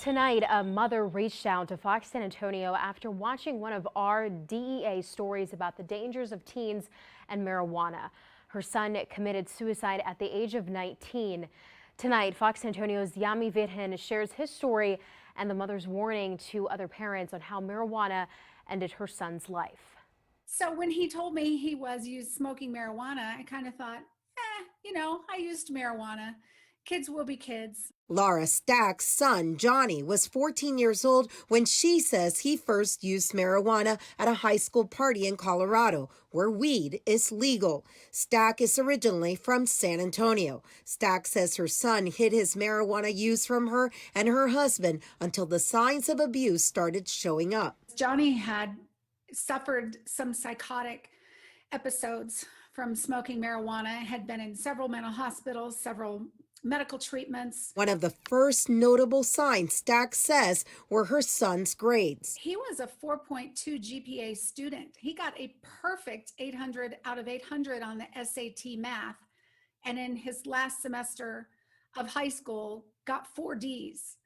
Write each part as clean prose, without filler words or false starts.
Tonight, a mother reached out to Fox San Antonio after watching one of our DEA stories about the dangers of teens and marijuana. Her son committed suicide at the age of 19. Tonight, Fox San Antonio's Yami Virgen shares his story and the mother's warning to other parents on how marijuana ended her son's life. So when he told me he was smoking marijuana, I kind of thought, I used marijuana. Kids will be kids. LARA Stack's son, Johnny, was 14 years old when she says he first used marijuana at a high school party in Colorado, where weed is legal. Stack is originally from San Antonio. Stack says her son hid his marijuana use from her and her husband until the signs of abuse started showing up. Johnny had suffered some psychotic episodes from smoking marijuana, had been in several mental hospitals, several medical treatments. One of the first notable signs Stack says were her son's grades. He was a 4.2 GPA student. He got a perfect 800 out of 800 on the SAT math. And in his last semester of high school, got 4 Ds.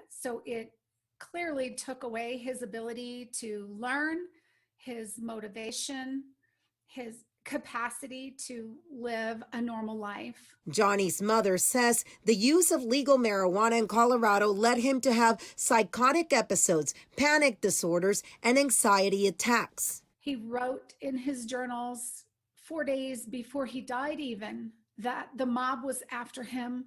So it clearly took away his ability to learn, his motivation, his capacity to live a normal life. Johnny's mother says the use of legal marijuana in Colorado led him to have psychotic episodes, panic disorders, and anxiety attacks. He wrote in his journals 4 days before he died even that the mob was after him,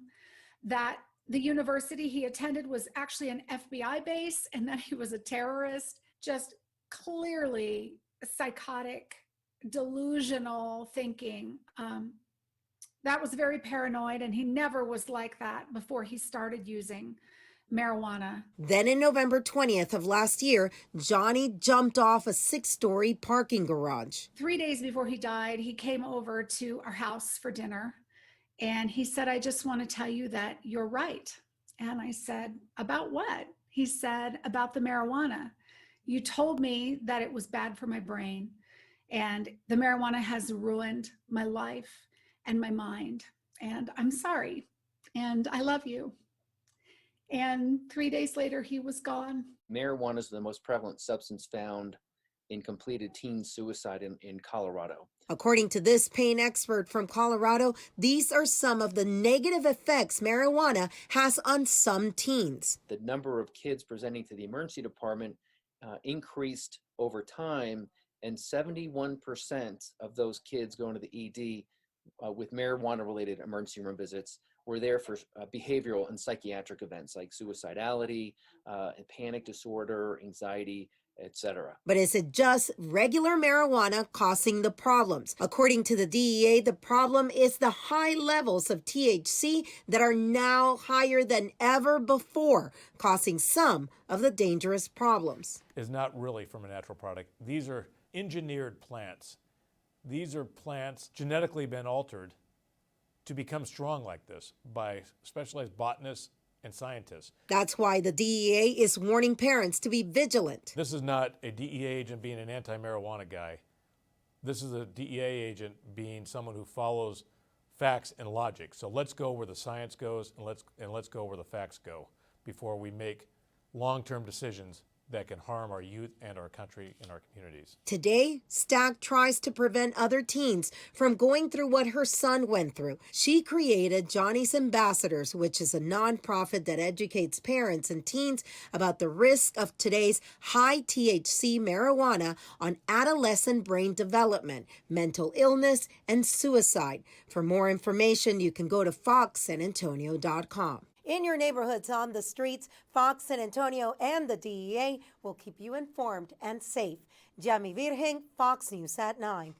that the university he attended was actually an FBI base, and that he was a terrorist. Just clearly psychotic, delusional thinking. That was very paranoid, and he never was like that before he started using marijuana. Then in November 20th of last year, Johnny jumped off a 6-story parking garage. 3 days before he died, he came over to our house for dinner, and he said, "I just want to tell you that you're right." And I said, "About what?" He said, "About the marijuana. You told me that it was bad for my brain, and the marijuana has ruined my life and my mind. And I'm sorry. And I love you." And 3 days later, he was gone. Marijuana is the most prevalent substance found in completed teen suicide in Colorado. According to this pain expert from Colorado, these are some of the negative effects marijuana has on some teens. The number of kids presenting to the emergency department increased over time, and 71% of those kids going to the ED with marijuana-related emergency room visits were there for behavioral and psychiatric events like suicidality, panic disorder, anxiety, etc. But is it just regular marijuana causing the problems? According to the DEA, the problem is the high levels of THC that are now higher than ever before, causing some of the dangerous problems. Is not really from a natural product. These are engineered plants. These are plants genetically been altered to become strong like this by specialized botanists and scientists. That's why the DEA is warning parents to be vigilant. This is not a DEA agent being an anti-marijuana guy. This is a DEA agent being someone who follows facts and logic. So let's go where the science goes, and let's go where the facts go before we make long-term decisions that can harm our youth and our country and our communities. Today, Stack tries to prevent other teens from going through what her son went through. She created Johnny's Ambassadors, which is a nonprofit that educates parents and teens about the risk of today's high THC marijuana on adolescent brain development, mental illness, and suicide. For more information, you can go to foxsanantonio.com. In your neighborhoods, on the streets, Fox San Antonio and the DEA will keep you informed and safe. Yami Virgen, Fox News at 9.